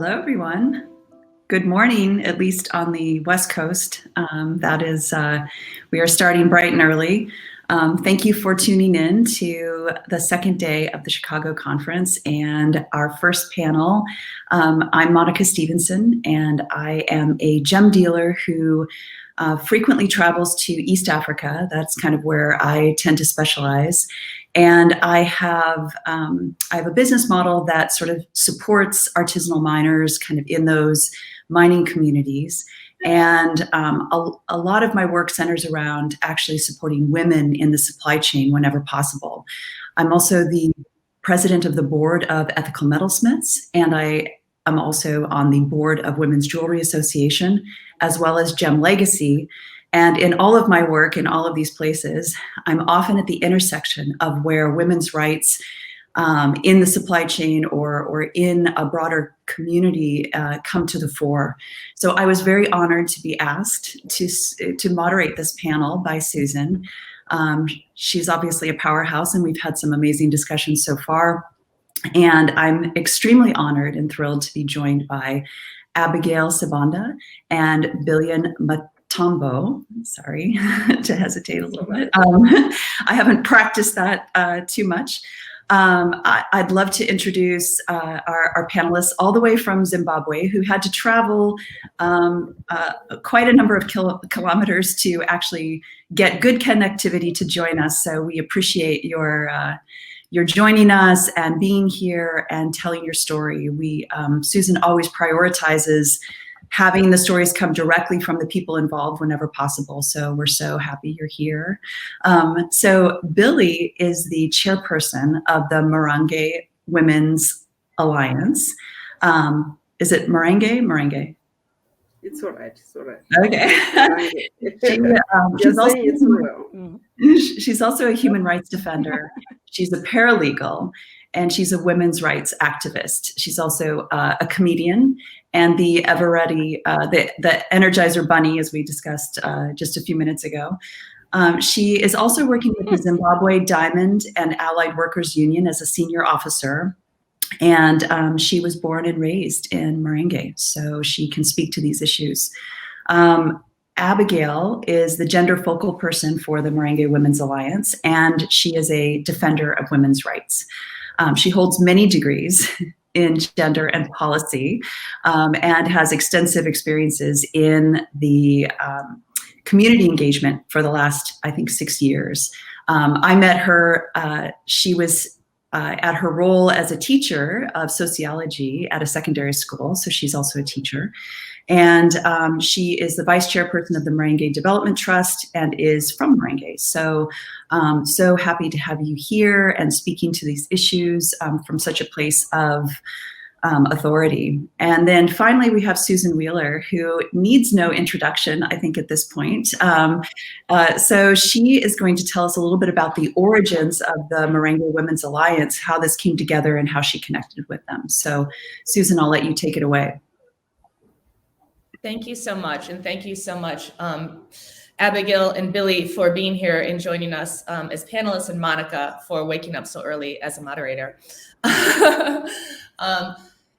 Hello, everyone. Good morning, at least on the West Coast. We are starting bright and early. Thank you for tuning in to the second day of the Chicago conference and our first panel. I'm Monica Stevenson, and I am a gem dealer who frequently travels to East Africa. That's kind of where I tend to specialize. And I have a business model that sort of supports artisanal miners kind of in those mining communities. And a lot of my work centers around actually supporting women in the supply chain whenever possible. I'm also the president of the board of Ethical Metalsmiths, and I am also on the board of Women's Jewelry Association, as well as Gem Legacy. And in all of my work, in all of these places, I'm often at the intersection of where women's rights in the supply chain or in a broader community come to the fore. So I was very honored to be asked to moderate this panel by Susan. She's obviously a powerhouse, and we've had some amazing discussions so far. And I'm extremely honored and thrilled to be joined by Abigail Sibanda and Billion Matombo. Sorry to hesitate a little bit. I haven't practiced that too much. I'd love to introduce our panelists all the way from Zimbabwe, who had to travel quite a number of kilometers to actually get good connectivity to join us. So we appreciate your joining us and being here and telling your story. Susan always prioritizes having the stories come directly from the people involved whenever possible. So we're so happy you're here. So Billy is the chairperson of the Marange Women's Alliance. Is it Marange? Marange. It's all right. It's all right. Okay. She's also a human rights defender. She's a paralegal, and she's a women's rights activist. She's also a comedian and the ever ready, the Energizer Bunny, as we discussed just a few minutes ago. She is also working with the Zimbabwe Diamond and Allied Workers Union as a senior officer. And she was born and raised in Marange, so she can speak to these issues. Abigail is the gender focal person for the Marange Women's Alliance, and she is a defender of women's rights. She holds many degrees in gender and policy and has extensive experiences in the community engagement for the last, I think, 6 years. I met her, she was at her role as a teacher of sociology at a secondary school, so she's also a teacher. And she is the vice chairperson of the Marange Development Trust and is from Marange. So happy to have you here and speaking to these issues from such a place of authority. And then finally, we have Susan Wheeler, who needs no introduction, I think, at this point. So she is going to tell us a little bit about the origins of the Marange Women's Alliance, how this came together and how she connected with them. So Susan, I'll let you take it away. Thank you so much. And thank you so much, Abigail and Billy, for being here and joining us as panelists, and Monica for waking up so early as a moderator.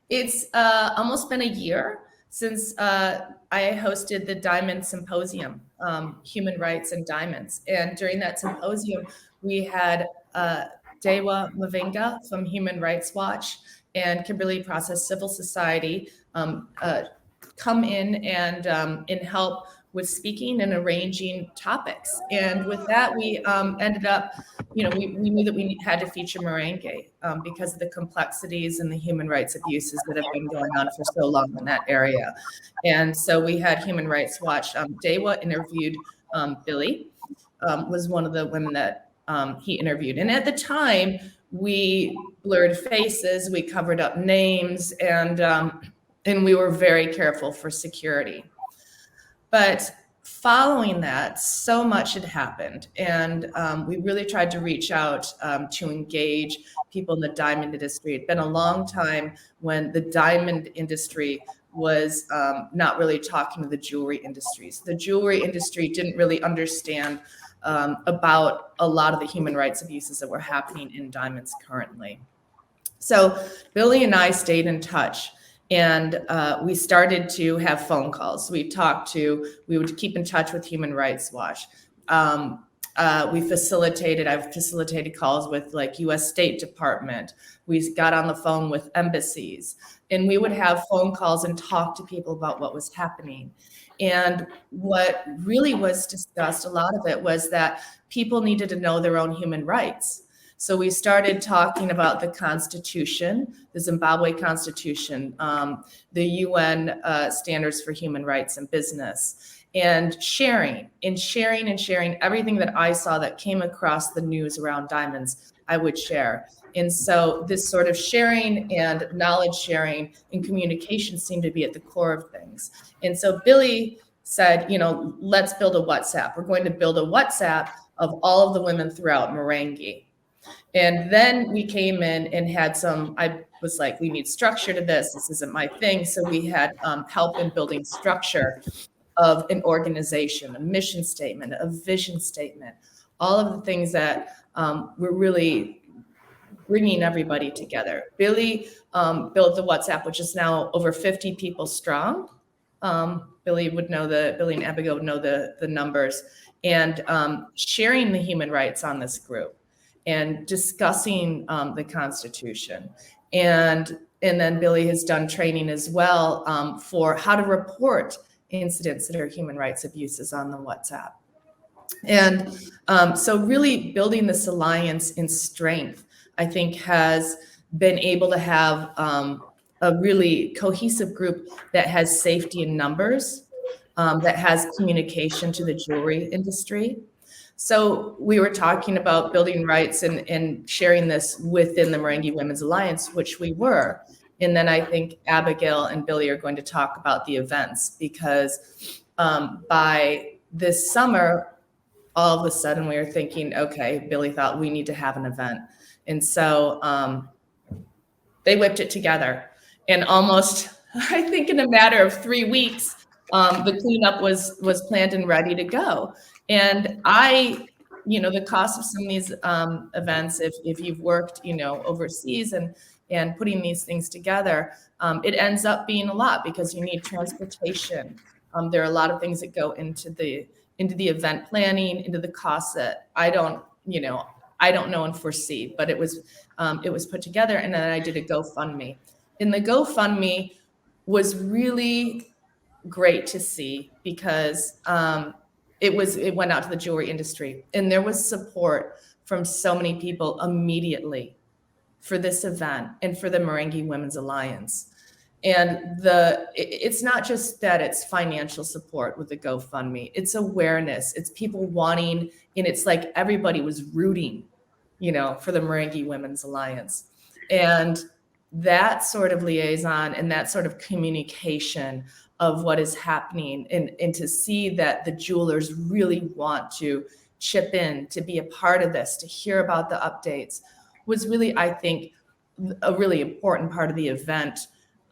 It's almost been a year since I hosted the Diamond Symposium, Human Rights and Diamonds. And during that symposium, we had Dewa Mavinga from Human Rights Watch and Kimberley Process Civil Society come in and help with speaking and arranging topics. And with that, we ended up, we knew that we had to feature Marange because of the complexities and the human rights abuses that have been going on for so long in that area. And so we had Human Rights Watch. Dewa interviewed Billy, was one of the women that he interviewed. And at the time, we blurred faces, we covered up names, and we were very careful for security. But following that, so much had happened, and we really tried to reach out to engage people in the diamond industry. It'd been a long time when the diamond industry was not really talking to the jewelry industries. The jewelry industry didn't really understand about a lot of the human rights abuses that were happening in diamonds currently. So Billy and I stayed in touch. And we started to have phone calls. We would keep in touch with Human Rights Watch. I've facilitated calls with like US State Department. We got on the phone with embassies, and we would have phone calls and talk to people about what was happening. And what really was discussed, a lot of it was that people needed to know their own human rights. So we started talking about the Constitution, the Zimbabwe Constitution, the UN standards for human rights in business, and sharing everything that I saw that came across the news around diamonds, I would share. And so this sort of sharing and knowledge sharing and communication seemed to be at the core of things. And so Billy said, let's build a WhatsApp. We're going to build a WhatsApp of all of the women throughout Marange. And then we came in and had I was like, we need structure to this. This isn't my thing. So we had help in building structure of an organization, a mission statement, a vision statement, all of the things that were really bringing everybody together. Billy built the WhatsApp, which is now over 50 people strong. Billy and Abigail would know the numbers, and sharing the human rights on this group and discussing the Constitution. And then Billy has done training as well for how to report incidents that are human rights abuses on the WhatsApp. And so really building this alliance in strength, I think, has been able to have a really cohesive group that has safety in numbers, that has communication to the jewelry industry. So we were talking about building rights and sharing this within the Marange Women's Alliance, which we were. And then I think Abigail and Billy are going to talk about the events, because by this summer, all of a sudden we were thinking, okay, Billy thought we need to have an event. And so they whipped it together. And almost, I think in a matter of 3 weeks, the cleanup was planned and ready to go. And the cost of some of these events, if you've worked, overseas and putting these things together, it ends up being a lot because you need transportation. There are a lot of things that go into the event planning, into the costs that I don't know and foresee, but it was put together. And then I did a GoFundMe. And the GoFundMe was really great to see because it went out to the jewelry industry, and there was support from so many people immediately for this event and for the Marange Women's Alliance. And it's not just that it's financial support with the GoFundMe, it's awareness, it's people wanting, and it's like everybody was rooting, for the Marange Women's Alliance. And that sort of liaison and that sort of communication of what is happening, and to see that the jewelers really want to chip in, to be a part of this, to hear about the updates, was really, I think, a really important part of the event.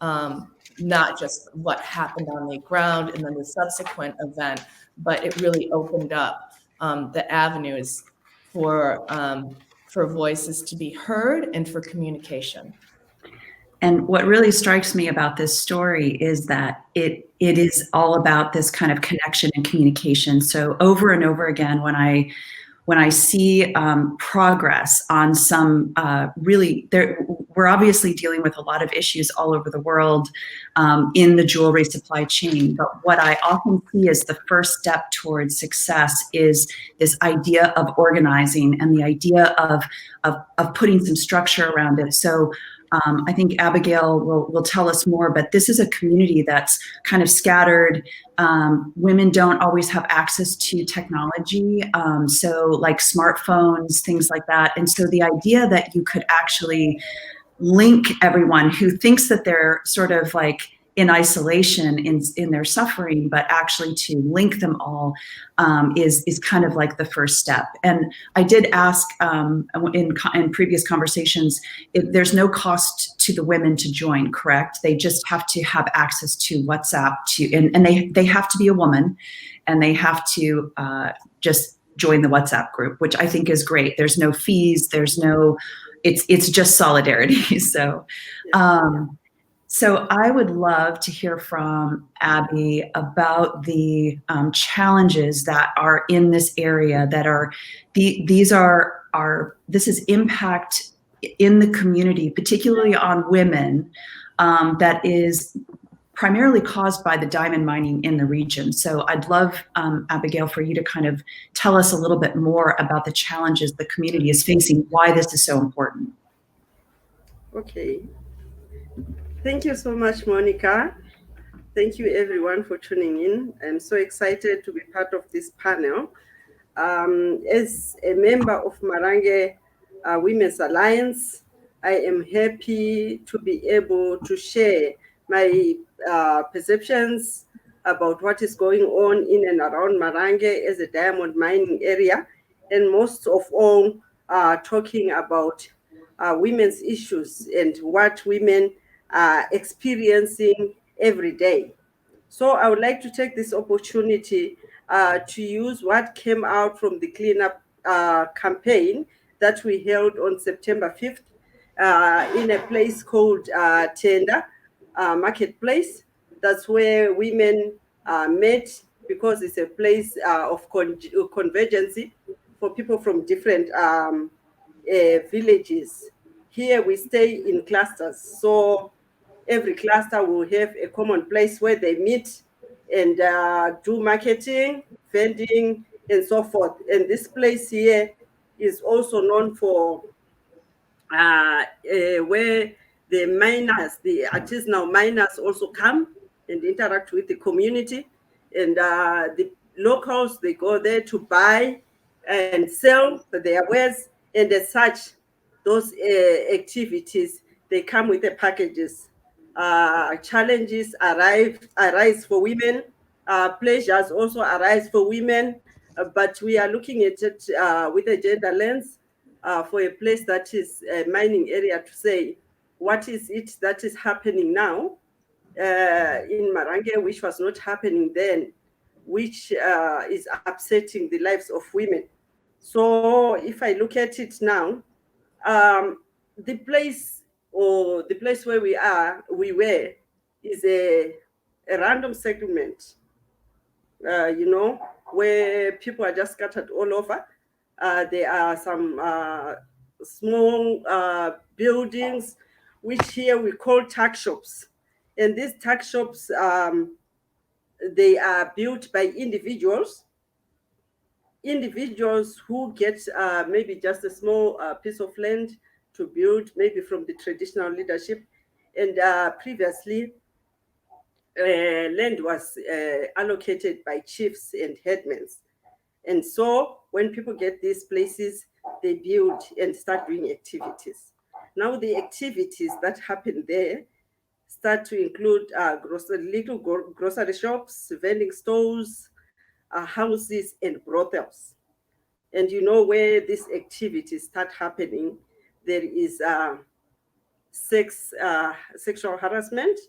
Not just what happened on the ground and then the subsequent event, but it really opened up the avenues for voices to be heard and for communication. And what really strikes me about this story is that it is all about this kind of connection and communication. So over and over again, when I see progress on some we're obviously dealing with a lot of issues all over the world in the jewelry supply chain. But what I often see as the first step towards success is this idea of organizing and the idea of putting some structure around it. So I think Abigail will tell us more, but this is a community that's kind of scattered. Women don't always have access to technology, so like smartphones, things like that. And so the idea that you could actually link everyone who thinks that they're sort of like in isolation in their suffering, but actually to link them all is kind of like the first step. And I did ask in previous conversations, if there's no cost to the women to join, correct? They just have to have access to WhatsApp and they have to be a woman, and they have to just join the WhatsApp group, which I think is great. There's no fees. It's just solidarity. So. So I would love to hear from Abby about the challenges that are in this area that are this is impact in the community, particularly on women, that is primarily caused by the diamond mining in the region. So I'd love, Abigail, for you to kind of tell us a little bit more about the challenges the community is facing, why this is so important. Okay. Thank you so much, Monica. Thank you, everyone, for tuning in. I'm so excited to be part of this panel. As a member of Marange Women's Alliance, I am happy to be able to share my perceptions about what is going on in and around Marange as a diamond mining area, and most of all, talking about women's issues and what women are experiencing every day. So I would like to take this opportunity to use what came out from the cleanup campaign that we held on September 5th in a place called Tenda Marketplace. That's where women met, because it's a place of convergence for people from different villages. Here we stay in clusters. So every cluster will have a common place where they meet and do marketing, vending, and so forth. And this place here is also known for where the miners, the artisanal miners, also come and interact with the community. And the locals, they go there to buy and sell their wares. And as such, those activities, they come with the packages. Challenges arise for women. Pleasures also arise for women. But we are looking at it with a gender lens for a place that is a mining area, to say, what is it that is happening now in Marange, which was not happening then, which is upsetting the lives of women. So if I look at it now, the place where we were, is a random settlement, where people are just scattered all over. There are some small buildings, which here we call tuck shops. And these tuck shops, they are built by individuals who get maybe just a small piece of land to build, maybe from the traditional leadership. And previously, land was allocated by chiefs and headmen. And so when people get these places, they build and start doing activities. Now the activities that happen there start to include little grocery shops, vending stores, houses, and brothels. And where these activities start happening, there is sexual harassment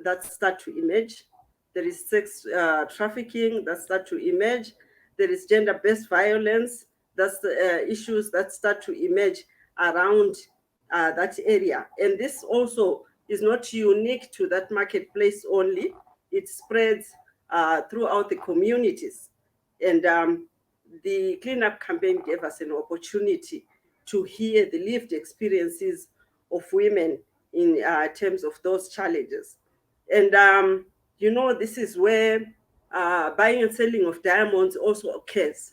that start to emerge. There is sex trafficking that start to emerge. There is gender-based violence. That's the issues that start to emerge around that area. And this also is not unique to that marketplace only. It spreads throughout the communities. And the cleanup campaign gave us an opportunity to hear the lived experiences of women in terms of those challenges. And, this is where buying and selling of diamonds also occurs.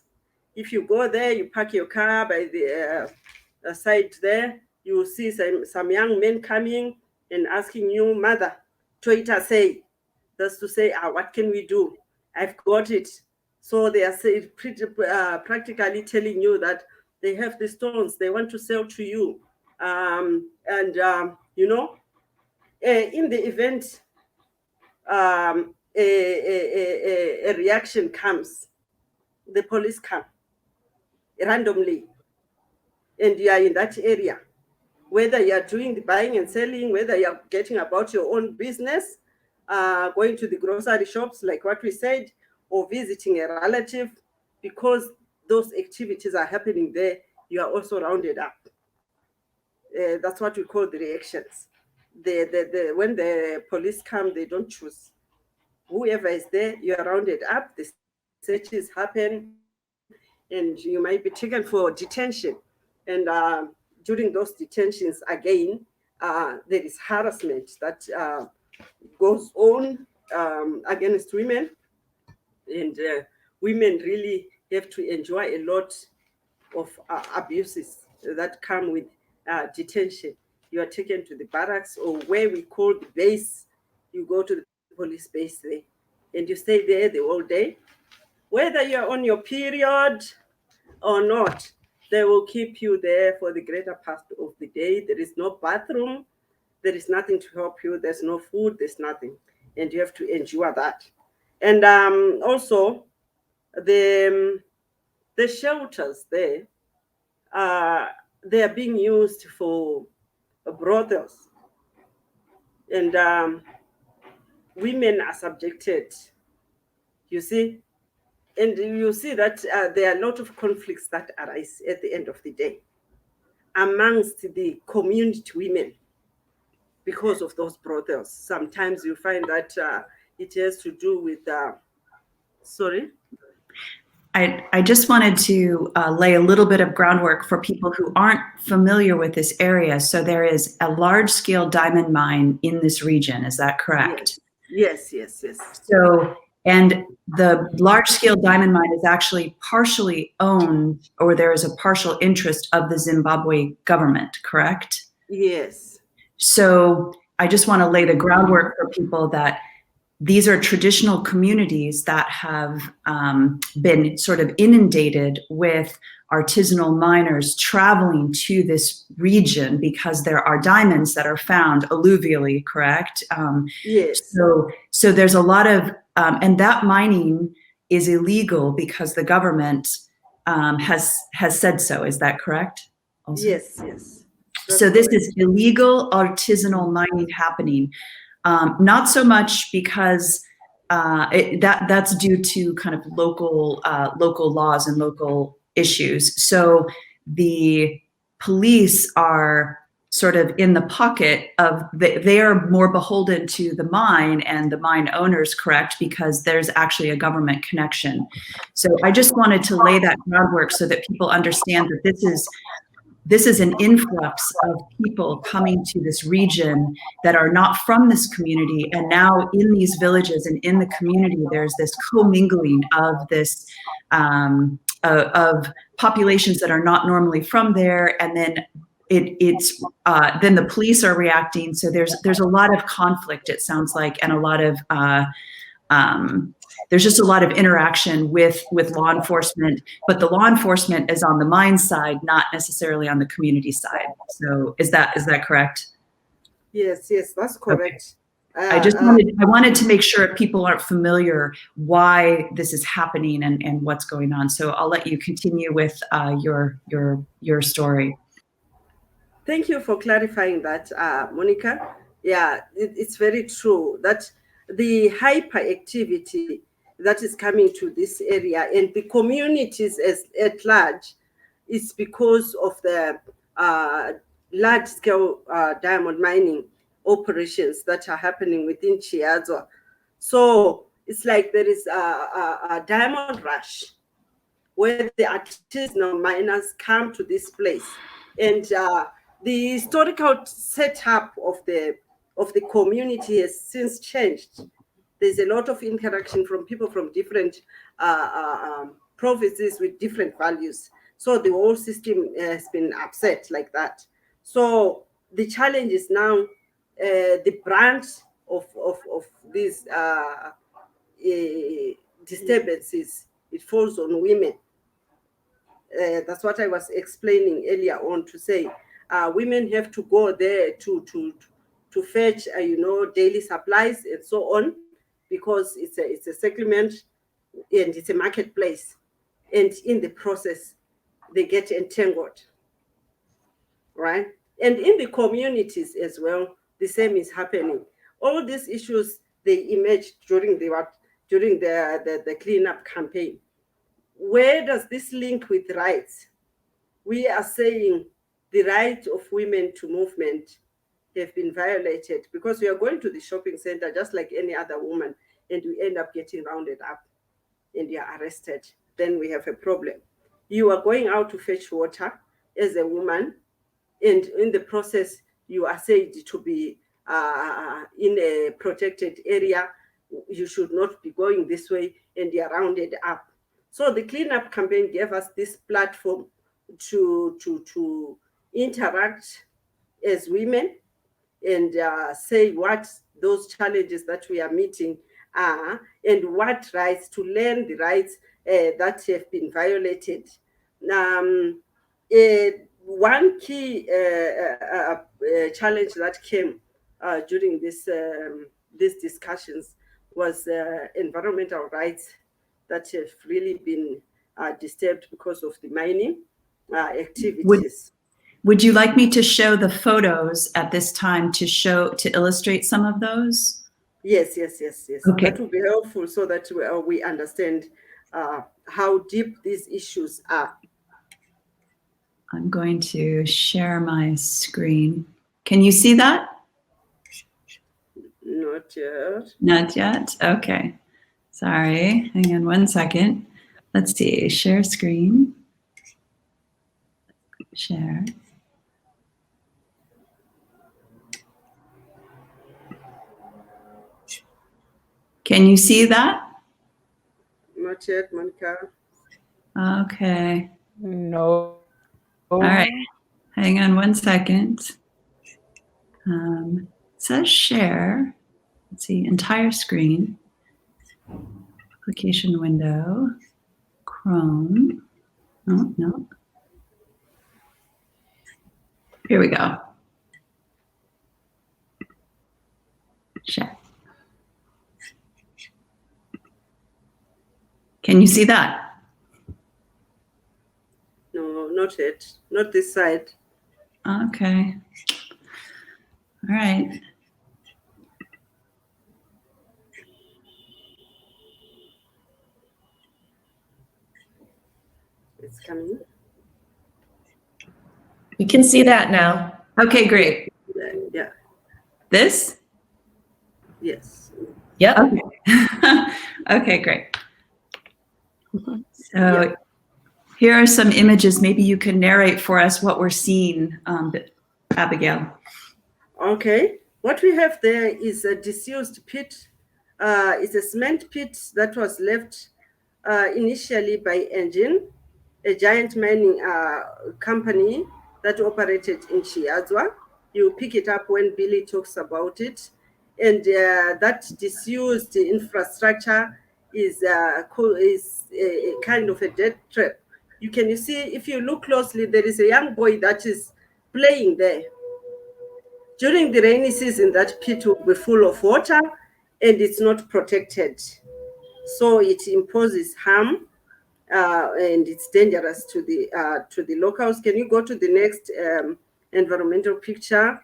If you go there, you park your car by the side there, you will see some young men coming and asking you, "Mother, Toita say," that's to say, what can we do? I've got it. So they are practically telling you that they have the stones they want to sell to you. In the event a reaction comes, the police come randomly, and you are in that area, whether you are doing the buying and selling, whether you are getting about your own business, going to the grocery shops, like what we said, or visiting a relative, because those activities are happening there, you are also rounded up. That's what we call the reactions. when the police come, they don't choose. Whoever is there, you are rounded up, the searches happen, and you might be taken for detention. And during those detentions, again, there is harassment that goes on against women. And women really have to enjoy a lot of abuses that come with detention. You are taken to the barracks, or where we call the base. You go to the police base there, and you stay there the whole day. Whether you're on your period or not, they will keep you there for the greater part of the day. There is no bathroom. There is nothing to help you. There's no food. There's nothing. And you have to endure that. And also, the shelters there, they are being used for brothels. And women are subjected, you see. And you see that there are a lot of conflicts that arise at the end of the day amongst the community women because of those brothels. Sometimes you find that it has to do with, sorry? I just wanted to lay a little bit of groundwork for people who aren't familiar with this area. So there is a large-scale diamond mine in this region. Is that correct? Yes. So, and the large-scale diamond mine is actually partially owned, or there is a partial interest of the Zimbabwe government, correct? Yes. So I just want to lay the groundwork for people that these are traditional communities that have been sort of inundated with artisanal miners traveling to this region because there are diamonds that are found alluvially, correct? Yes. So there's a lot of, and that mining is illegal because the government has said so. Is that correct? Also? Yes. So this is illegal artisanal mining happening. Not so much because that's due to kind of local laws and local issues. So the police are sort of in the pocket of, they are more beholden to the mine and the mine owners, correct? Because there's actually a government connection. So I just wanted to lay that groundwork so that people understand that this is an influx of people coming to this region that are not from this community. And now in these villages and in the community, there's this commingling of this, of populations that are not normally from there. And then then the police are reacting. So there's a lot of conflict, it sounds like, and a lot of, there's just a lot of interaction with law enforcement, but the law enforcement is on the mine side, not necessarily on the community side. So is that correct? Yes, that's correct. Okay. I wanted to make sure people aren't familiar why this is happening and what's going on. So I'll let you continue with your story. Thank you for clarifying that, Monica. Yeah, it's very true that the hyperactivity that is coming to this area and the communities at large is because of the large-scale diamond mining operations that are happening within Chiadzwa. So it's like there is a diamond rush where the artisanal miners come to this place, and the historical setup of the community has since changed. There's a lot of interaction from people from different provinces with different values. So the whole system has been upset like that. So the challenge is now the brunt of these disturbances, it falls on women. That's what I was explaining earlier on, to say women have to go there to fetch daily supplies and so on, because it's a settlement and it's a marketplace, and in the process they get entangled, right? And in the communities as well, the same is happening. All these issues, they emerged during the cleanup campaign. Where does this link with rights? We are saying the right of women to movement have been violated, because we are going to the shopping center just like any other woman, and we end up getting rounded up and you are arrested, then we have a problem. You are going out to fetch water as a woman, and in the process, you are said to be in a protected area. You should not be going this way, and you are rounded up. So the cleanup campaign gave us this platform to interact as women and say what those challenges that we are meeting are, and what rights, to learn the rights that have been violated. One key challenge that came during these discussions was environmental rights that have really been disturbed because of the mining activities. Would you like me to show the photos at this time to illustrate some of those? Yes. Okay. That would be helpful so that we understand how deep these issues are. I'm going to share my screen. Can you see that? Not yet. Not yet? Okay. Sorry. Hang on one second. Let's see. Share screen. Share. Can you see that? Not yet, Monica. Okay. No. All right. Hang on one second. It says share. Let's see. Entire screen. Application window. Chrome. Oh, no. Here we go. Share. Can you see that? No, not yet. Not this side. Okay. All right. It's coming. We can see that now. Okay, great. Yeah. This? Yes. Yep. Okay. Okay, great. So Yeah. here are some images. Maybe you can narrate for us what we're seeing, Abigail. Okay. What we have there is a disused pit. It's a cement pit that was left initially by Engine, a giant mining company that operated in Chiadzwa. You pick it up when Billy talks about it. And that disused infrastructure is a kind of a death trap. You see, if you look closely, there is a young boy that is playing there. During the rainy season, that pit will be full of water and it's not protected. So it imposes harm and it's dangerous to the locals. Can you go to the next environmental picture?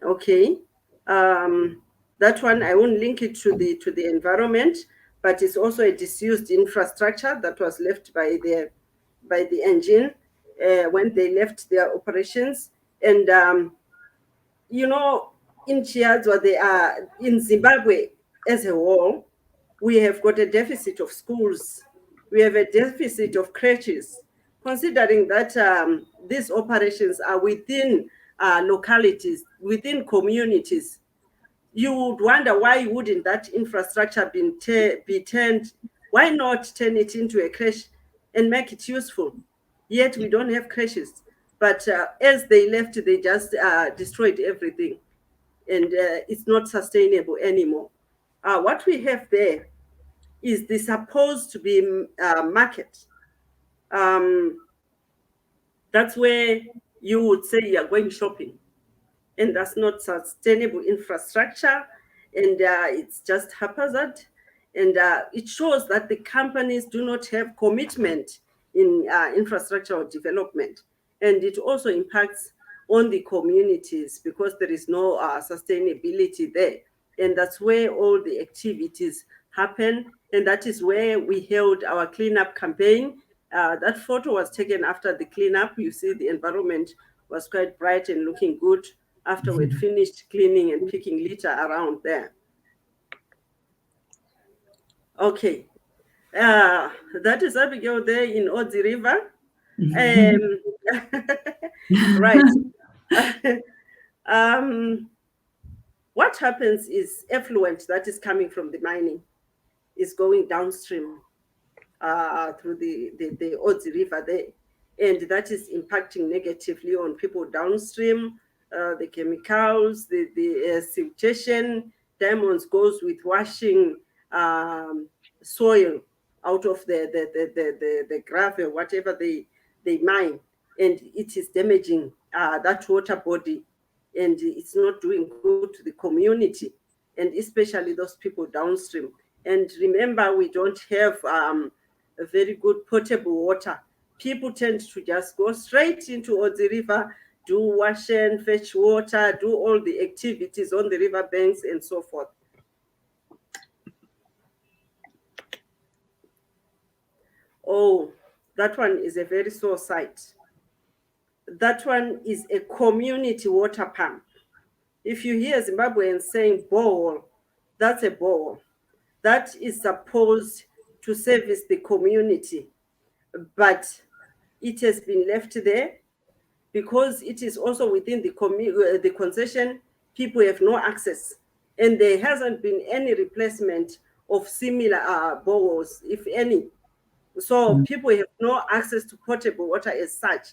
Okay. That one, I won't link it to the environment, but it's also a disused infrastructure that was left by the Engine when they left their operations. And in Chiadzwa, they are in Zimbabwe as a whole. We have got a deficit of schools. We have a deficit of creches. Considering that these operations are within localities, within communities, you would wonder why wouldn't that infrastructure be turned? Why not turn it into a creche and make it useful? Yet we don't have creches. But as they left, they just destroyed everything. And it's not sustainable anymore. What we have there is the supposed to be market. That's where you would say you're going shopping. And that's not sustainable infrastructure. And it's just haphazard. And it shows that the companies do not have commitment in infrastructural development. And it also impacts on the communities because there is no sustainability there. And that's where all the activities happen. And that is where we held our cleanup campaign. That photo was taken after the cleanup. You see the environment was quite bright and looking good. after we'd finished cleaning and picking litter around there. Okay, that is Abigail there in Odzi River. Right. What happens is effluent that is coming from the mining is going downstream through the Odzi River there. And that is impacting negatively on people downstream, the chemicals, the siltation. Diamonds goes with washing soil out of the gravel, whatever they mine. And it is damaging that water body. And it's not doing good to the community, and especially those people downstream. And remember, we don't have a very good potable water. People tend to just go straight into the river, do wash and fetch water, do all the activities on the river banks and so forth. Oh, that one is a very sore sight. That one is a community water pump. If you hear Zimbabweans saying borehole, that's a borehole. That is supposed to service the community, but it has been left there because it is also within the concession. People have no access, and there hasn't been any replacement of similar boreholes, if any. So people have no access to potable water as such,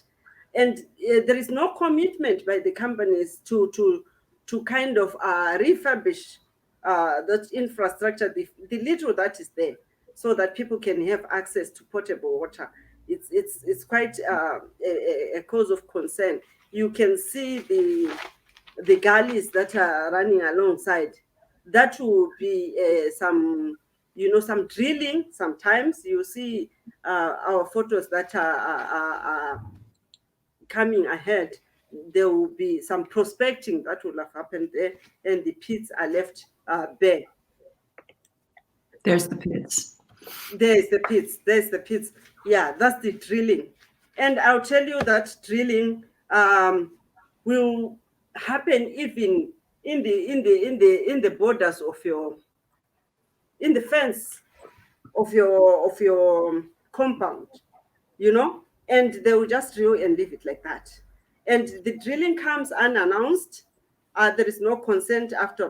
and there is no commitment by the companies to kind of refurbish that infrastructure, the little that is there, so that people can have access to potable water. It's quite a cause of concern. You can see the gullies that are running alongside. That will be some drilling. Sometimes you see our photos that are coming ahead. There will be some prospecting that will have happened there, and the pits are left bare. There's the pits. There's the pits. There's the pits. Yeah, that's the drilling. And I'll tell you that drilling will happen even in the borders of in the fence of your compound, and they will just drill and leave it like that. And the drilling comes unannounced. There is no consent after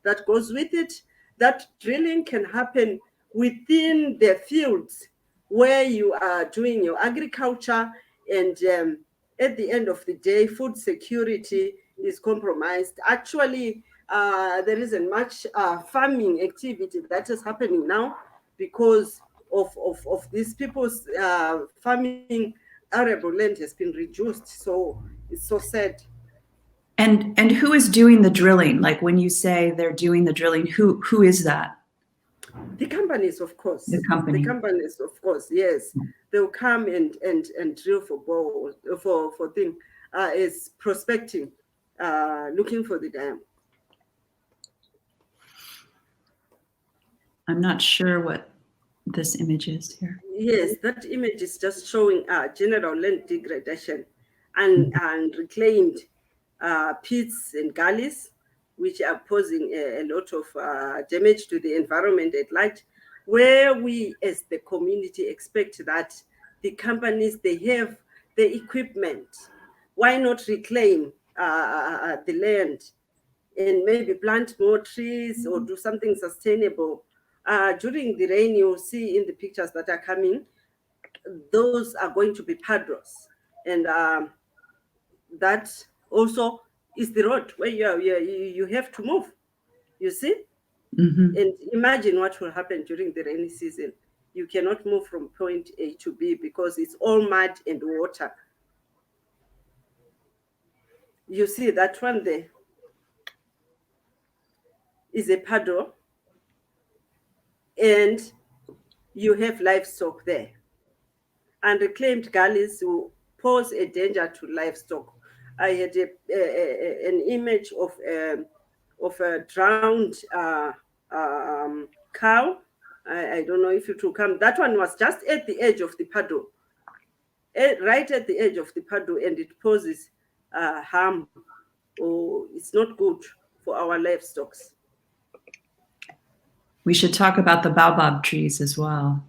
that goes with it. That drilling can happen within the fields where you are doing your agriculture, and at the end of the day, food security is compromised. Actually, there isn't much farming activity that is happening now because of these people's farming arable land has been reduced. So it's so sad. And who is doing the drilling? Like when you say they're doing the drilling, who is that? The companies, of course. The company. The companies, of course. Yes, they'll come and drill for borehole for thing is prospecting, looking for the dam. I'm not sure what this image is here. Yes, that image is just showing general land degradation and reclaimed pits and gullies, which are posing a lot of damage to the environment at large, where we as the community expect that the companies, they have the equipment. Why not reclaim the land and maybe plant more trees or do something sustainable? During the rain, you'll see in the pictures that are coming, those are going to be padros. And that also is the road where you have to move, you see? Mm-hmm. And imagine what will happen during the rainy season. You cannot move from point A to B because it's all mud and water. You see that one there is a paddle, and you have livestock there. And reclaimed gullies will pose a danger to livestock. I had an image of a drowned cow. I don't know if it will come. That one was just at the edge of the paddle, right at the edge of the paddle, and it poses harm, or it's not good for our livestock. We should talk about the baobab trees as well.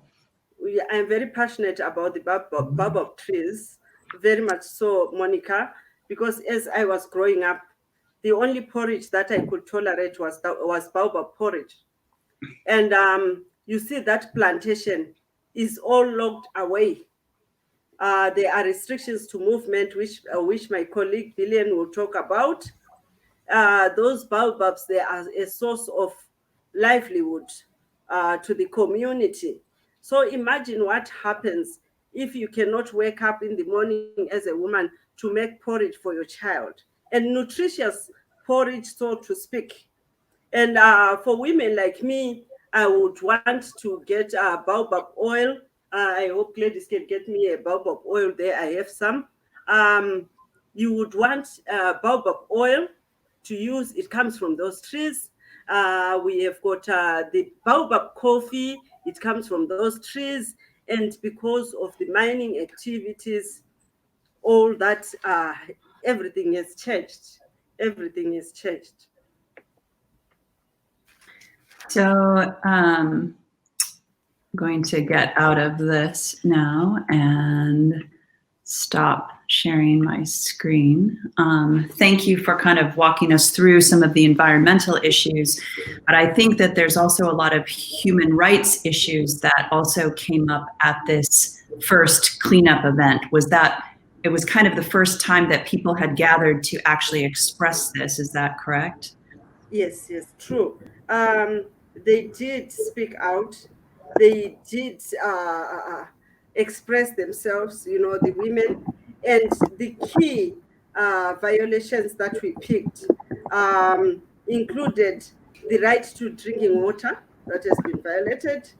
I'm very passionate about the baobab trees, very much so, Monica, because as I was growing up, the only porridge that I could tolerate was baobab porridge. And you see that plantation is all locked away. There are restrictions to movement, which my colleague Billion will talk about. Those baobabs, they are a source of livelihood to the community. So imagine what happens if you cannot wake up in the morning as a woman to make porridge for your child, and nutritious porridge, so to speak. And for women like me, I would want to get baobab oil. I hope ladies can get me a baobab oil there. I have some. You would want baobab oil to use. It comes from those trees. We have got the baobab coffee. It comes from those trees. And because of the mining activities, all that, everything has changed. Everything has changed. So I'm going to get out of this now and stop sharing my screen. Thank you for kind of walking us through some of the environmental issues, but I think that there's also a lot of human rights issues that also came up at this first cleanup event. It was kind of the first time that people had gathered to actually express this. Is that correct? Yes, true. They did speak out. They did express themselves, the women. And the key violations that we picked included the right to drinking water that has been violated.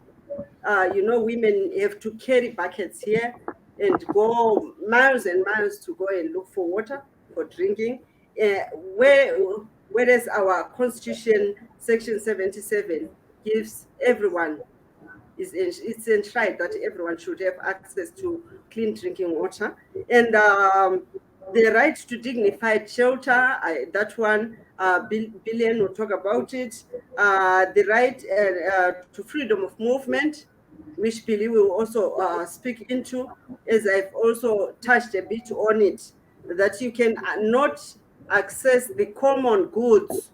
Women have to carry buckets here and go miles and miles to go and look for water for drinking. Whereas our Constitution, Section 77, gives everyone, it's enshrined that everyone should have access to clean drinking water. And the right to dignified shelter, that one, Billion will talk about it. The right to freedom of movement, which Billy will also speak into, as I've also touched a bit on it, that you can not access the common goods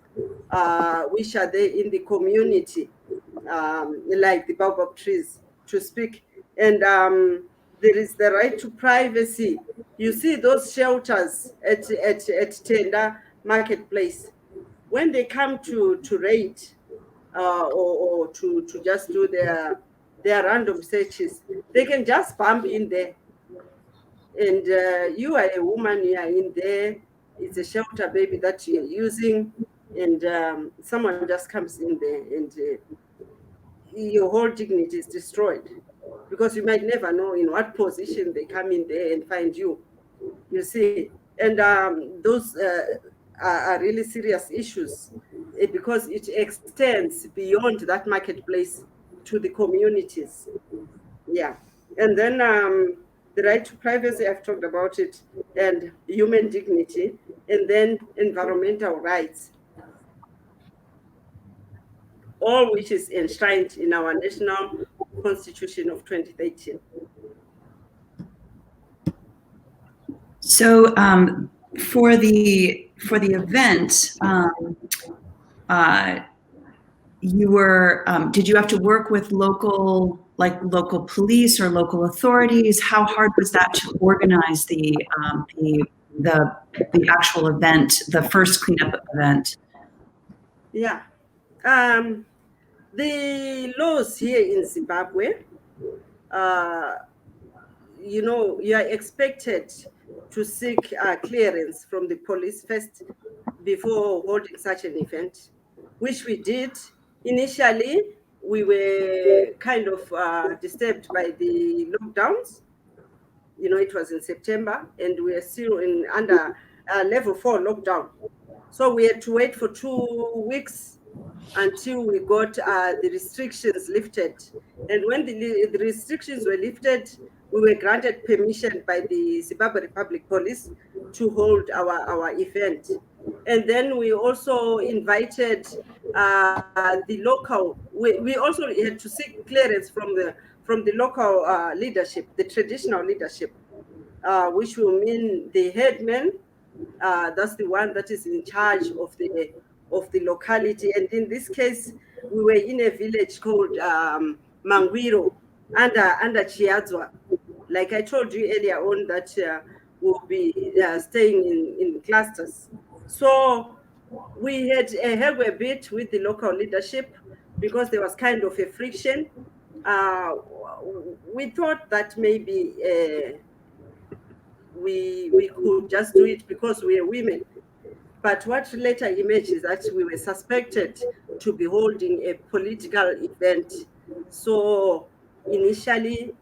which are there in the community, like the baobab trees, to speak. And there is the right to privacy. You see those shelters at Tenda Marketplace, when they come to raid or to just do their random searches, they can just bump in there. And you are a woman, you are in there, it's a shelter baby that you're using, and someone just comes in there, and your whole dignity is destroyed, because you might never know in what position they come in there and find you, you see. And those are really serious issues, because it extends beyond that marketplace to the communities. Yeah. And then the right to privacy, I've talked about it, and human dignity, and then environmental rights, all which is enshrined in our national constitution of 2013. So for the event, you were did you have to work with local police or local authorities? How hard was that to organize the actual event, the first cleanup event? Yeah. The laws here in Zimbabwe, you are expected to seek clearance from the police first before holding such an event, which we did. Initially, we were kind of disturbed by the lockdowns. It was in September, and we are still under level 4 lockdown. So we had to wait for 2 weeks until we got the restrictions lifted. And when the restrictions were lifted, we were granted permission by the Zimbabwe Republic Police to hold our event. And then we also invited the local, we also had to seek clearance from the local leadership, the traditional leadership, which will mean the headman, that's the one that is in charge of the locality. And in this case, we were in a village called Mangwiro under Chiadzwa. Like I told you earlier on, that we'll be staying in clusters. So we had a bit with the local leadership because there was kind of a friction. We thought that maybe we could just do it because we are women. But what later emerged is that we were suspected to be holding a political event. So initially,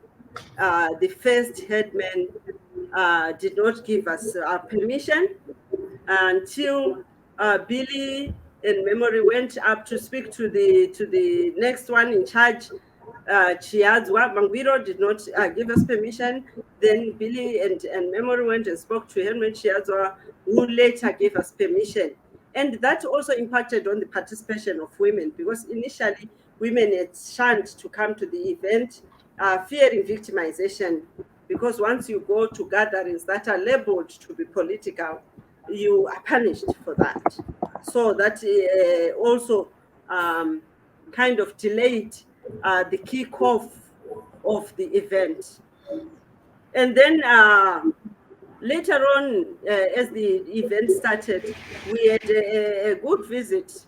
the first headman did not give us permission until Billy and Memory went up to speak to the next one in charge. Chiadzwa Mangwiro did not give us permission. Then Billy and Memory went and spoke to Henry Chiadzwa, who later gave us permission. And that also impacted on the participation of women, because initially women had shunned to come to the event, fearing victimization, because once you go to gatherings that are labeled to be political, you are punished for that. So that also kind of delayed the kickoff of the event. And then later on, as the event started, we had a good visit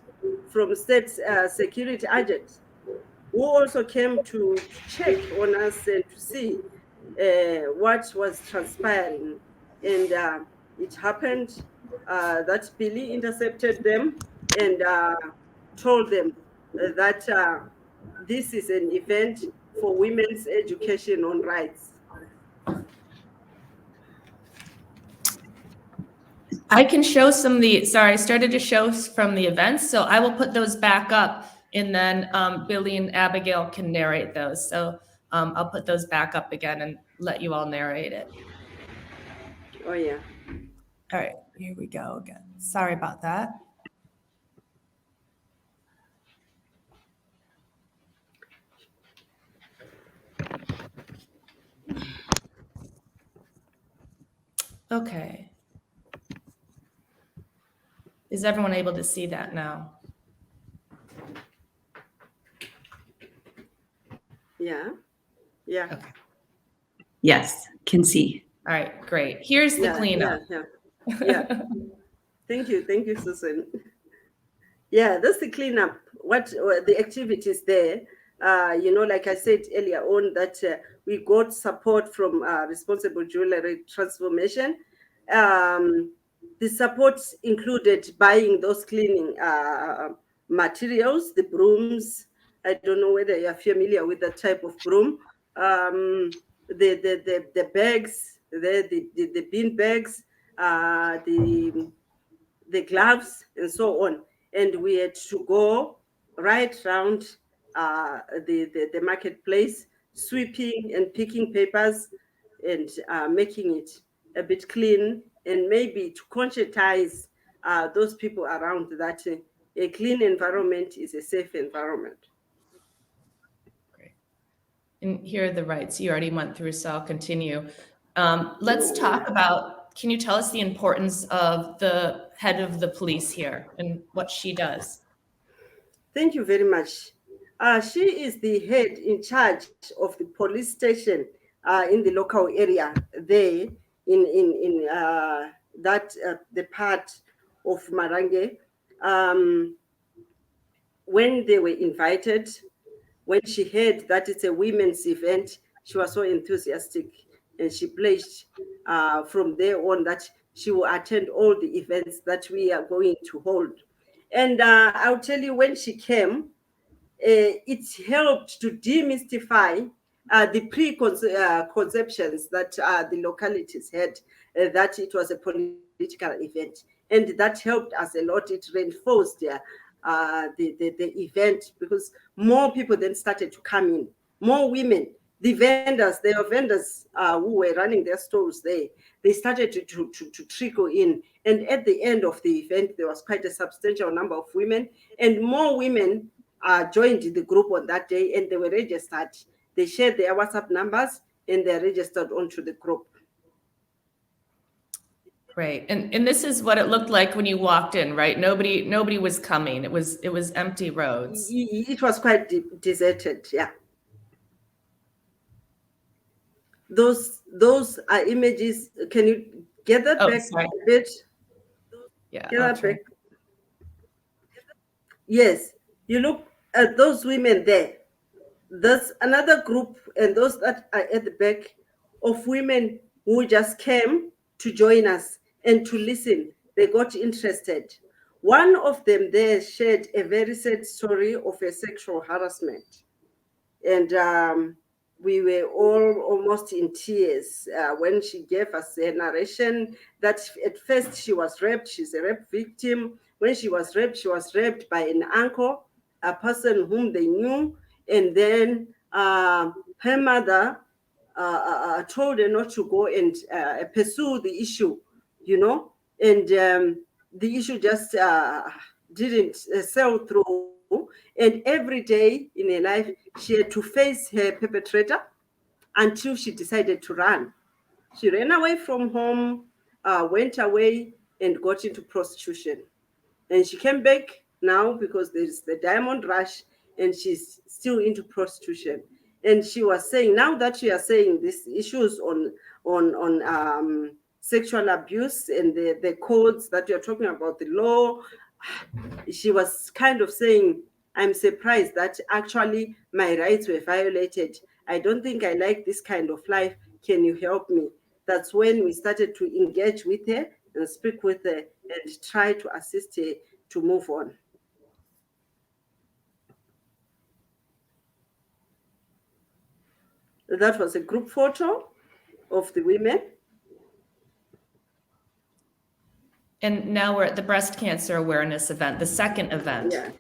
from state security agents, who also came to check on us and to see what was transpiring. And it happened that Billy intercepted them and told them that this is an event for women's education on rights. I can show some of the, sorry, I started to show from the events, so I will put those back up, and then Billy and Abigail can narrate those. So I'll put those back up again and let you all narrate it. Oh, yeah. All right, here we go again. Sorry about that. Okay. Is everyone able to see that now? Yeah. Yeah. Okay. Yes, can see. All right, great. Here's the cleanup. Yeah. Thank you, Susan. Yeah, that's the cleanup. What the activities there? Like I said earlier on, that we got support from Responsible Jewelry Transformation. The support included buying those cleaning materials, the brooms. I don't know whether you're familiar with that type of broom. The bags, the bean bags, the gloves, and so on. And we had to go right around the marketplace, sweeping and picking papers and making it a bit clean, and maybe to conscientize those people around that a clean environment is a safe environment. Great. And here are the rights you already went through, so I'll continue. Let's talk about, can you tell us the importance of the head of the police here and what she does? Thank you very much. She is the head in charge of the police station in the local area there in that the part of Marange. When they were invited, when she heard that it's a women's event, she was so enthusiastic, and she pledged from there on that she will attend all the events that we are going to hold. And I'll tell you, when she came, it helped to demystify the preconceptions that the localities had, that it was a political event. And that helped us a lot. It reinforced the event, because more people then started to come in, more women. The vendors, there were vendors who were running their stores there. They started to trickle in. And at the end of the event, there was quite a substantial number of women, and more women joined the group on that day, and they were registered. They shared their WhatsApp numbers, and they're registered onto the group. Great. And this is what it looked like when you walked in, right? Nobody was coming. It was empty roads. It was quite deserted, yeah. Those are images. Can you get that back sorry. a bit? Yeah. Get that back. Yes, you look at those women there. There's another group, and those that are at the back, of women who just came to join us and to listen. They got interested. One of them there shared a very sad story of a sexual harassment. And we were all almost in tears when she gave us a narration that at first she was raped. She's a rape victim. When she was raped by an uncle, a person whom they knew. And then her mother told her not to go and pursue the issue, and the issue just didn't sail through. And every day in her life, she had to face her perpetrator until she decided to run. She ran away from home, went away, and got into prostitution. And she came back now because there's the diamond rush, and she's still into prostitution. And she was saying, now that you are saying these issues on sexual abuse and the codes that you're talking about, the law, she was kind of saying, I'm surprised that actually my rights were violated. I don't think I like this kind of life. Can you help me? That's when we started to engage with her and speak with her and try to assist her to move on. That was a group photo of the women. And now we're at the breast cancer awareness event, the second event. Yeah.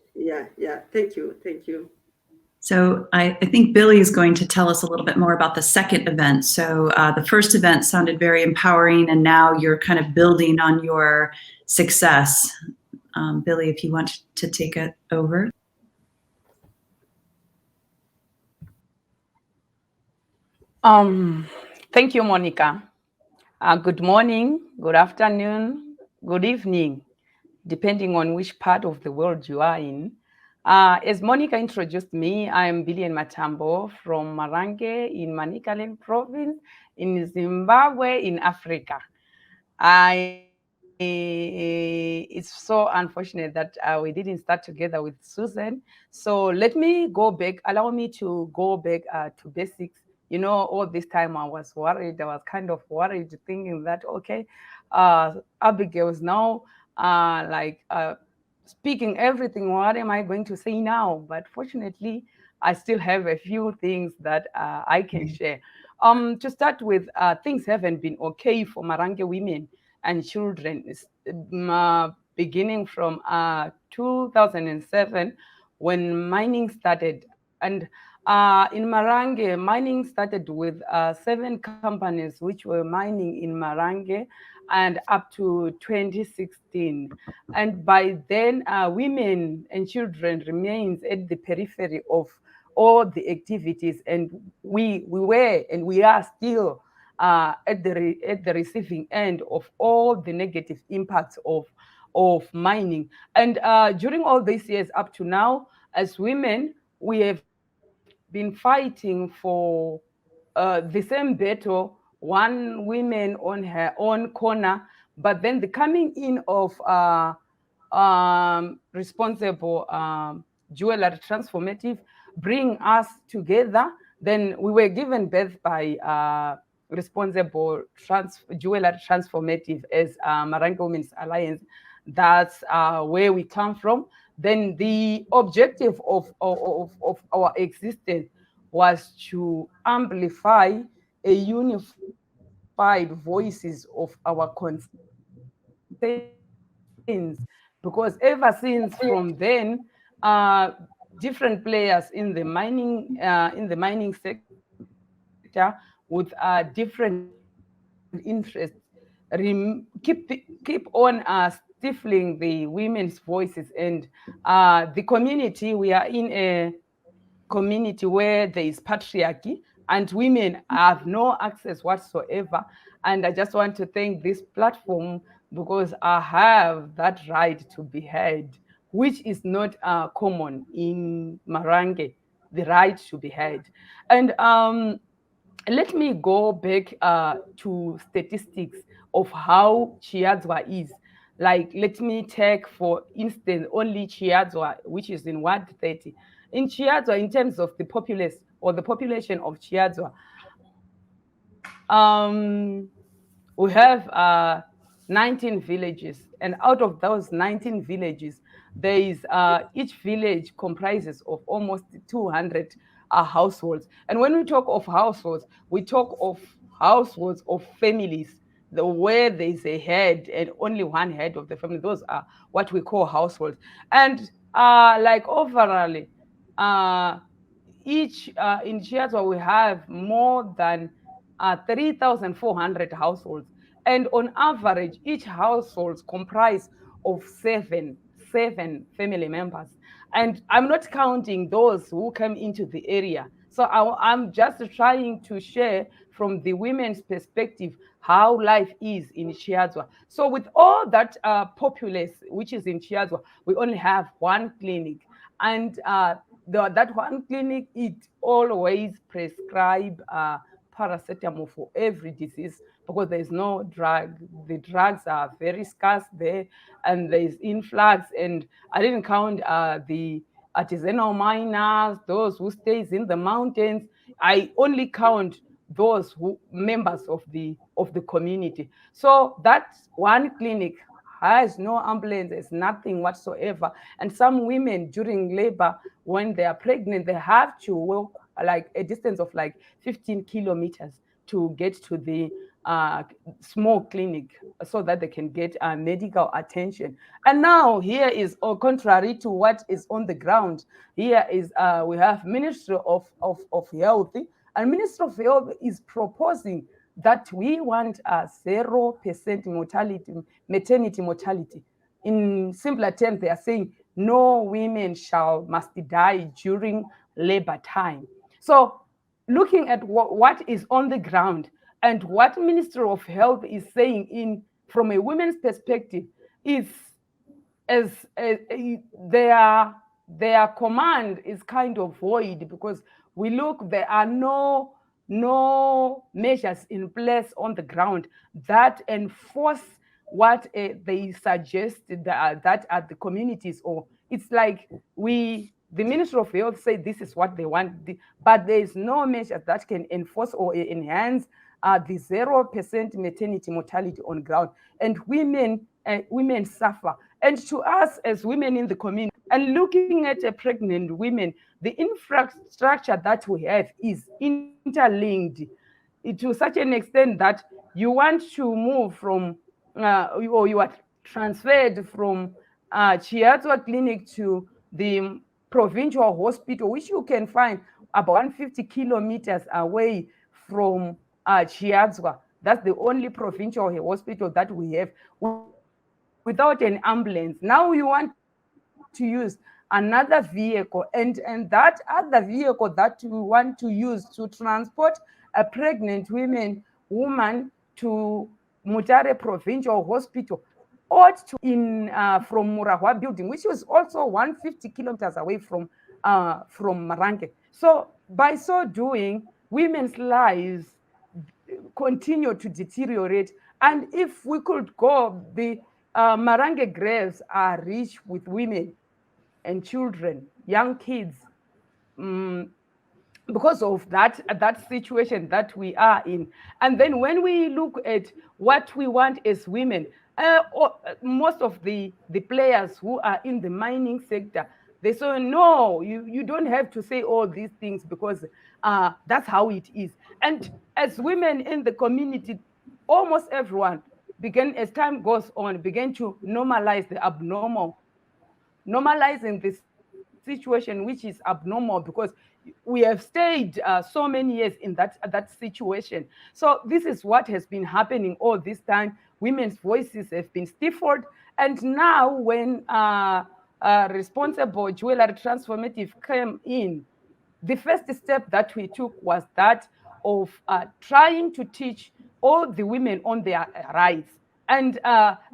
Thank you. So I think Billy is going to tell us a little bit more about the second event. So the first event sounded very empowering, and now you're kind of building on your success. Billy, if you want to take it over. Thank you, Monica. Good morning, good afternoon, good evening, depending on which part of the world you are in. As Monica introduced me, I'm Billion Matambo from Marange in Manicaland province in Zimbabwe in Africa. It's so unfortunate that we didn't start together with Susan. So let me go back, allow me to go back to basics. All this time I was worried. I was kind of worried, thinking that, okay, Abigail is now speaking everything. What am I going to say now? But fortunately, I still have a few things that I can share. To start with, things haven't been okay for Marange women and children, beginning from 2007 when mining started. And in Marange, mining started with 7 companies which were mining in Marange, and up to 2016. And by then, women and children remains at the periphery of all the activities, and we were and we are still at the receiving end of all the negative impacts of mining. And during all these years up to now, as women, we have been fighting for the same battle, one woman on her own corner, but then the coming in of responsible jewelry transformative bring us together. Then we were given birth by responsible jewelry transformative as Marange Women's Alliance. That's where we come from. Then the objective of our existence was to amplify a unified voices of our concerns, because ever since from then, different players in the mining sector with different interests keep on stifling the women's voices. And the community, we are in a community where there is patriarchy and women have no access whatsoever. And I just want to thank this platform because I have that right to be heard, which is not common in Marange, the right to be heard. And let me go back to statistics of how Chiadzwa is. Like, let me take, for instance, only Chiadzwa, which is in Ward 30. In Chiadzwa, in terms of the populace or the population of Chiadzwa, we have 19 villages. And out of those 19 villages, there is each village comprises of almost 200 households. And when we talk of households, we talk of households of families, where there is a head and only one head of the family. Those are what we call households. And like overall, each in Chiadzwa, we have more than 3,400 households. And on average, each household comprise of seven family members. And I'm not counting those who come into the area. So I'm just trying to share from the women's perspective how life is in Chiadzwa. So with all that populace which is in Chiadzwa, we only have one clinic. And that one clinic, it always prescribe paracetamol for every disease because there's no drug. The drugs are very scarce there, and there's influx. And I didn't count the artisanal miners, those who stays in the mountains. I only count those who members of the community. So that one clinic has no ambulance, there's nothing whatsoever. And some women during labor, when they are pregnant, they have to walk like a distance of like 15 kilometers to get to the small clinic so that they can get medical attention. And now here is, contrary to what is on the ground, here is we have Ministry of Health, and Ministry of Health is proposing that we want a 0% mortality, maternity mortality. In simpler terms, they are saying no women must die during labor time. So looking at what is on the ground and what Ministry of Health is saying from a women's perspective is their command is kind of void, because we look, there are no measures in place on the ground that enforce what they suggested that at the communities. Or it's like the Ministry of Health say this is what they want, but there is no measure that can enforce or enhance the 0% maternity mortality on ground. And women suffer. And to us as women in the community, and looking at pregnant women, the infrastructure that we have is interlinked to such an extent that you want to move from, or you are transferred from Chiadzwa Clinic to the provincial hospital, which you can find about 150 kilometers away from Chiadzwa. That's the only provincial hospital that we have without an ambulance. Now you want to use another vehicle, and that other vehicle that you want to use to transport a pregnant woman to Mutare Provincial Hospital ought to from Murahwa building, which was also 150 kilometers away from Marange. So by so doing, women's lives continue to deteriorate. And if we could go, the Marange graves are rich with women and children, young kids, because of that situation that we are in. And then when we look at what we want as women, most of the players who are in the mining sector, they say, no, you don't have to say all these things because that's how it is. And as women in the community, almost everyone, as time goes on, began to normalize the abnormal, normalizing this situation which is abnormal, because we have stayed so many years in that situation. So this is what has been happening all this time. Women's voices have been stifled, and now when responsible jewelry transformative came in, the first step that we took was that of trying to teach all the women on their rights. And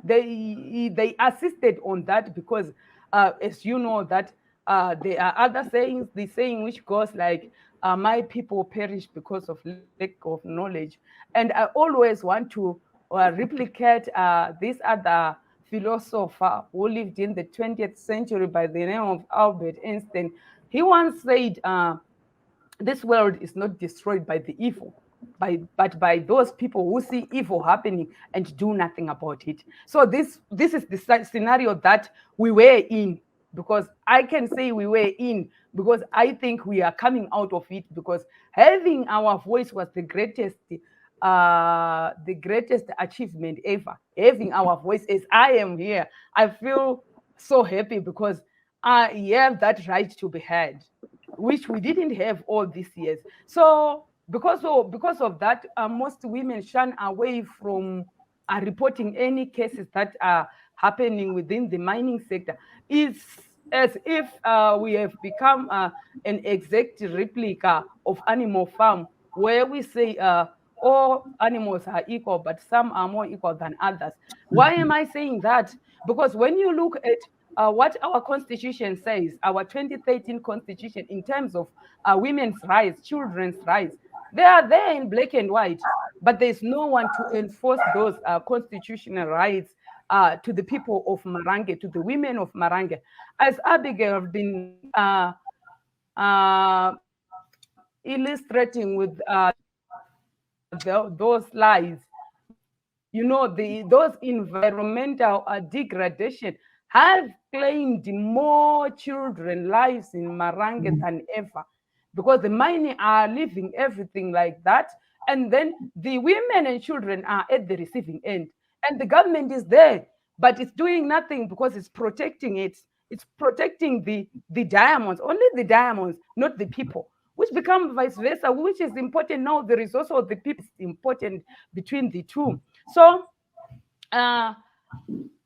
they assisted on that because, as you know, that there are other sayings, the saying which goes like, my people perish because of lack of knowledge. And I always want to replicate this other philosopher who lived in the 20th century by the name of Albert Einstein. He once said, this world is not destroyed by the evil, but by those people who see evil happening and do nothing about it. So this is the scenario that we were in, because I can say we were in because I think we are coming out of it, because having our voice was the greatest achievement ever. Having our voice, as I am here, I feel so happy because I have that right to be heard, which we didn't have all these years. So because of that, most women shun away from reporting any cases that are happening within the mining sector. It's as if we have become an exact replica of Animal Farm, where we say all animals are equal, but some are more equal than others. Why am I saying that? Because when you look at what our constitution says, our 2013 constitution, in terms of women's rights, children's rights, they are there in black and white, but there's no one to enforce those constitutional rights to the people of Marange, to the women of Marange. As Abigail have been illustrating with those lies, you know, those environmental degradation have claimed more children lives in Marange than ever, because the mining are living everything like that. And then the women and children are at the receiving end. And the government is there, but it's doing nothing because it's protecting it. It's protecting the diamonds, only the diamonds, not the people, which become vice versa, which is important now. The resource of the people is important between the two. So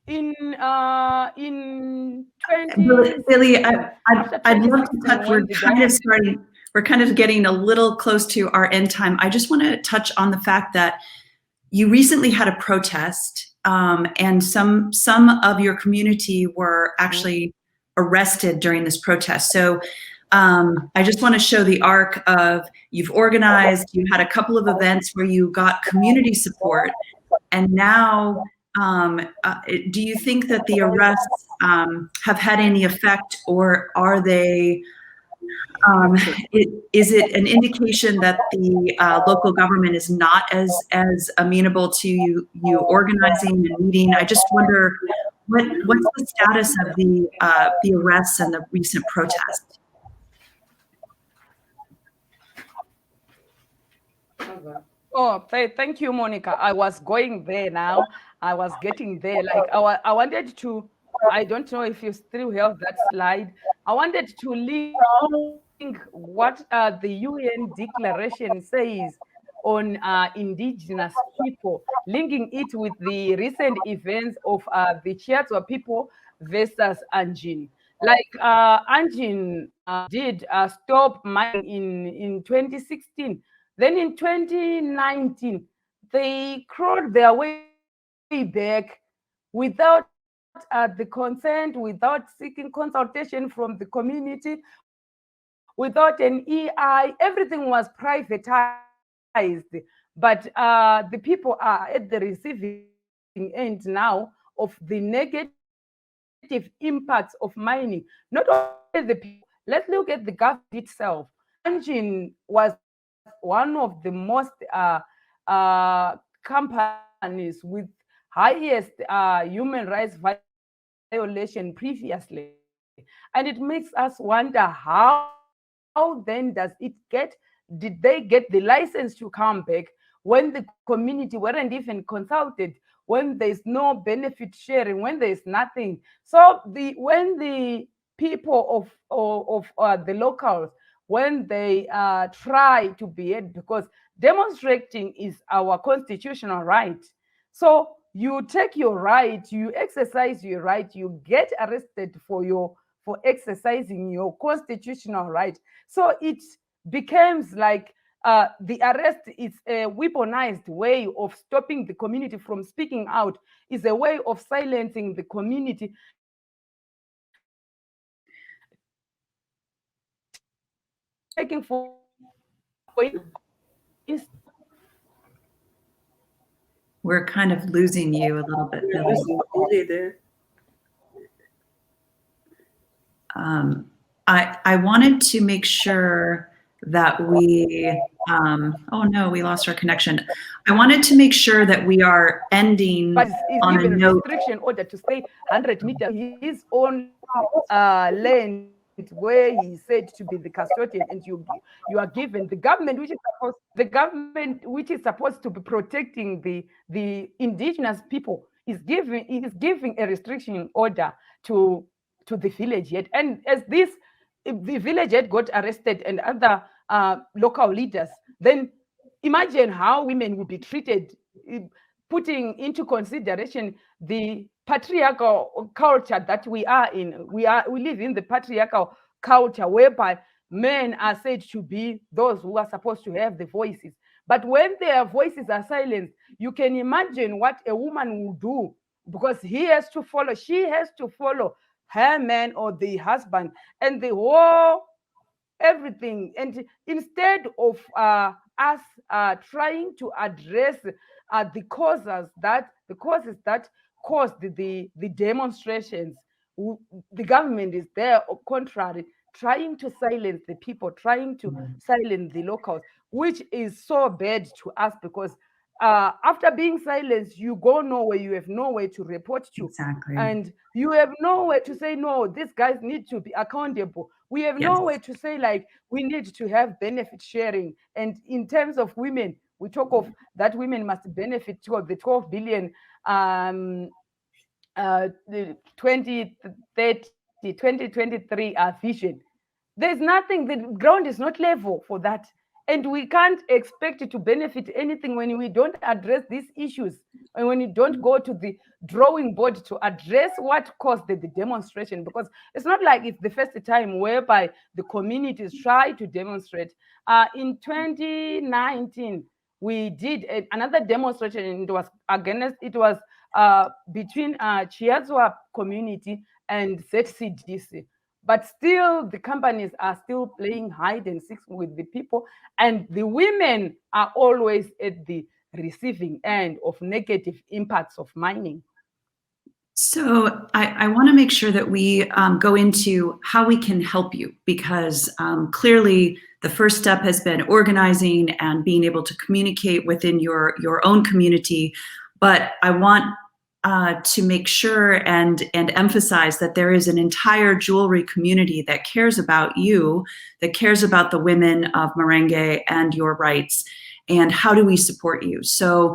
in 20 Billy, I'd love to touch. We're kind of getting a little close to our end time. I just want to touch on the fact that you recently had a protest, and some of your community were actually arrested during this protest. So I just want to show the arc of, you've organized, you had a couple of events where you got community support, and now do you think that the arrests have had any effect, or are they, is it an indication that the local government is not as amenable to you organizing and meeting? I just wonder what's the status of the arrests and the recent protests? Oh, thank you, Monica. I was going there now. I was getting there. Like I wanted to, I don't know if you still have that slide. I wanted to link what the UN declaration says on indigenous people, linking it with the recent events of the Chiatwa people versus Anjin. Like Anjin did stop mining in 2016. Then in 2019, they crawled their way back without the consent, without seeking consultation from the community, without an EI. Everything was privatized. But the people are at the receiving end now of the negative impacts of mining. Not only the people, let's look at the government itself. Anjin was one of the most companies with highest human rights violation previously. And it makes us wonder, how then does it get, did they get the license to come back when the community weren't even consulted, when there's no benefit sharing, when there's nothing. So when the people of the locals, when they try to behave, because demonstrating is our constitutional right. So you take your right, you exercise your right, you get arrested for exercising your constitutional right. So it becomes like the arrest is a weaponized way of stopping the community from speaking out, is a way of silencing the community. Taking for We're kind of losing you a little bit, Billy. Really there. I wanted to make sure that we, oh no, we lost our connection. I wanted to make sure that we are ending but on a given note. restriction order to stay 100 meters his own land where he said to be the custodian, and you are given the government which is supposed to be protecting the indigenous people is giving a restriction order to the village head. And as the village head got arrested and other local leaders, then imagine how women will be treated, putting into consideration the patriarchal culture that we are in. We live in the patriarchal culture whereby men are said to be those who are supposed to have the voices. But when their voices are silenced, you can imagine what a woman will do, because she has to follow her man or the husband and the whole everything. And instead of us trying to address the causes that caused the demonstrations, the government is there, or contrary, trying to silence the people, trying to silence the locals, which is so bad to us, because after being silenced, you go nowhere, you have nowhere to report to. Exactly. And you have nowhere to say, no, these guys need to be accountable. We have nowhere to say, like, we need to have benefit sharing. And in terms of women, we talk of that women must benefit to the 12 billion the 2023 vision. There's nothing, the ground is not level for that. And we can't expect it to benefit anything when we don't address these issues, and when you don't go to the drawing board to address what caused the demonstration. Because it's not like it's the first time whereby the communities try to demonstrate. In 2019, we did another demonstration, and it was between Chiazwa community and ZCDC. But still, the companies are still playing hide and seek with the people, and the women are always at the receiving end of negative impacts of mining. So I want to make sure that we go into how we can help you, because clearly the first step has been organizing and being able to communicate within your own community. But I want to make sure and emphasize that there is an entire jewelry community that cares about you, that cares about the women of Marange and your rights, and how do we support you. So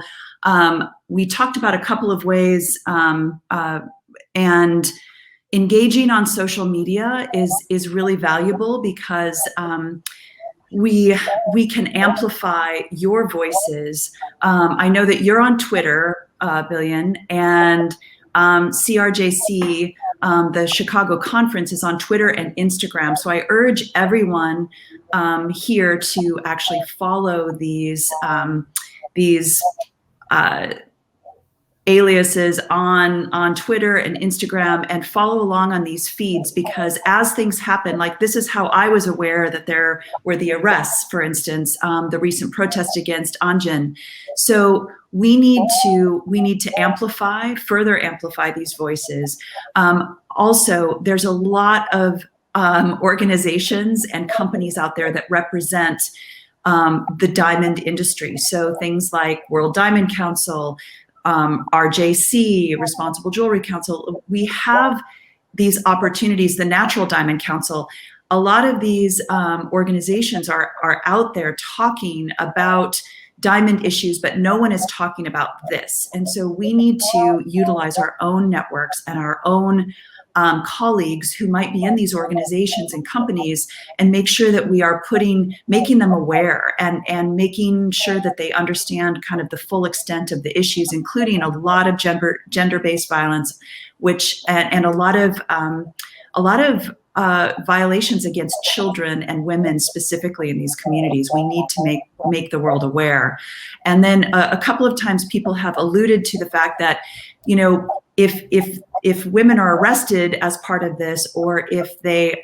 we talked about a couple of ways, and engaging on social media is really valuable, because we can amplify your voices. I know that you're on Twitter, Billion, and CRJC, the Chicago conference, is on Twitter and Instagram. So I urge everyone here to actually follow these aliases on Twitter and Instagram, and follow along on these feeds, because as things happen, like this is how I was aware that there were the arrests, for instance, the recent protest against Anjan. So we need to further amplify these voices. Also, there's a lot of organizations and companies out there that represent the diamond industry. So things like World Diamond Council, RJC, Responsible Jewelry Council. We have these opportunities, the Natural Diamond Council. A lot of these organizations are out there talking about diamond issues, but no one is talking about this. And so we need to utilize our own networks and our own colleagues who might be in these organizations and companies, and make sure that we are making them aware and making sure that they understand kind of the full extent of the issues, including a lot of gender-based violence, and a lot of violations against children and women specifically in these communities. We need to make the world aware. And then a couple of times people have alluded to the fact that, you know, if women are arrested as part of this, or if they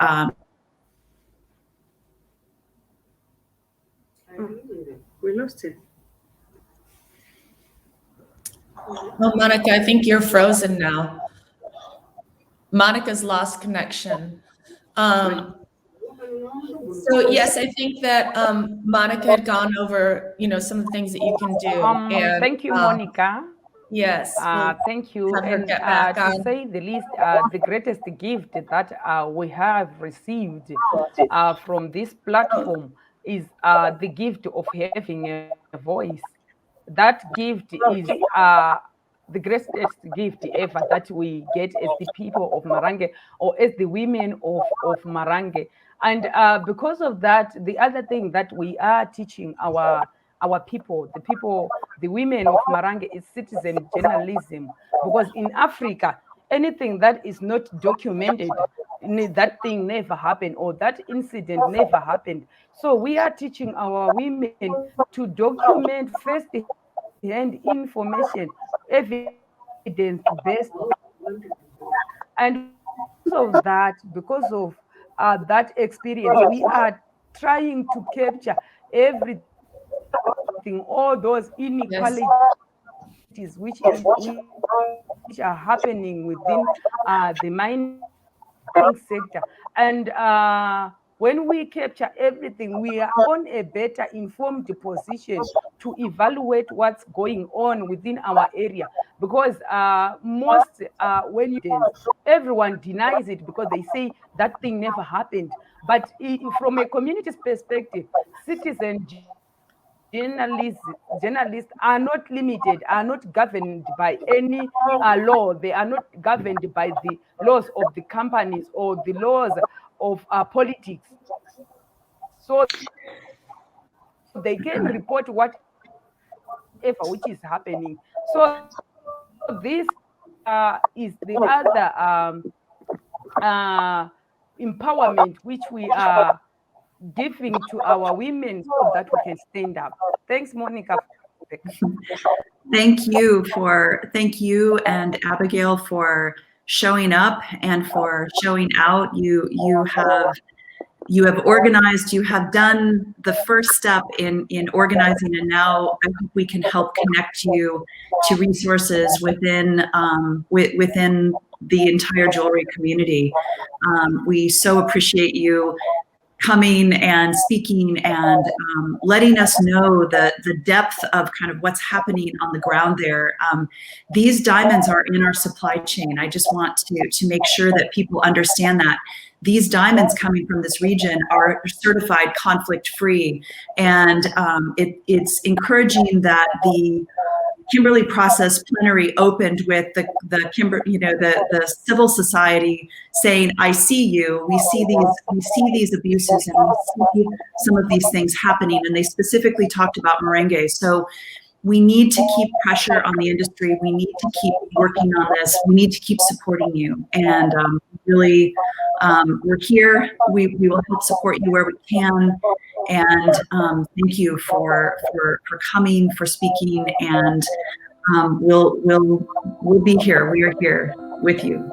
we lost it. Oh, Monica, I think you're frozen now. Monica's lost connection. So yes, I think that Monica had gone over, you know, some of the things that you can do. And, thank you, Monica. Yes. Thank you. And to say the least, the greatest gift that we have received from this platform is the gift of having a voice. That gift is the greatest gift ever that we get as the people of Marange, or as the women of Marange. And because of that, the other thing that we are teaching our people, the women of Marange, is citizen journalism. Because in Africa, anything that is not documented, that thing never happened, or that incident never happened. So we are teaching our women to document first-hand information, evidence-based. And because of that experience, we are trying to capture everything, all those inequalities which are happening within the mining sector. And when we capture everything, we are on a better informed position to evaluate what's going on within our area. Because when everyone denies it because they say that thing never happened. But from a community's perspective, citizen journalists are not limited, are not governed by any law. They are not governed by the laws of the companies or the laws of politics. So they can report whatever which is happening. So this is the other empowerment which we are giving to our women so that we can stand up. Thanks, Monica. Thank you and Abigail for showing up and for showing out. You have organized, you have done the first step in organizing, and now I hope we can help connect you to resources within the entire jewelry community. We so appreciate you coming and speaking and letting us know the depth of kind of what's happening on the ground there. These diamonds are in our supply chain. I just want to make sure that people understand that these diamonds coming from this region are certified conflict-free, and it's encouraging that the Kimberley process plenary opened with the civil society saying, "I see you. We see these abuses, and we see some of these things happening." And they specifically talked about Marange. So we need to keep pressure on the industry. We need to keep working on this. We need to keep supporting you. And really, we're here. We will help support you where we can. And thank you for coming, for speaking, and we'll be here. We are here with you.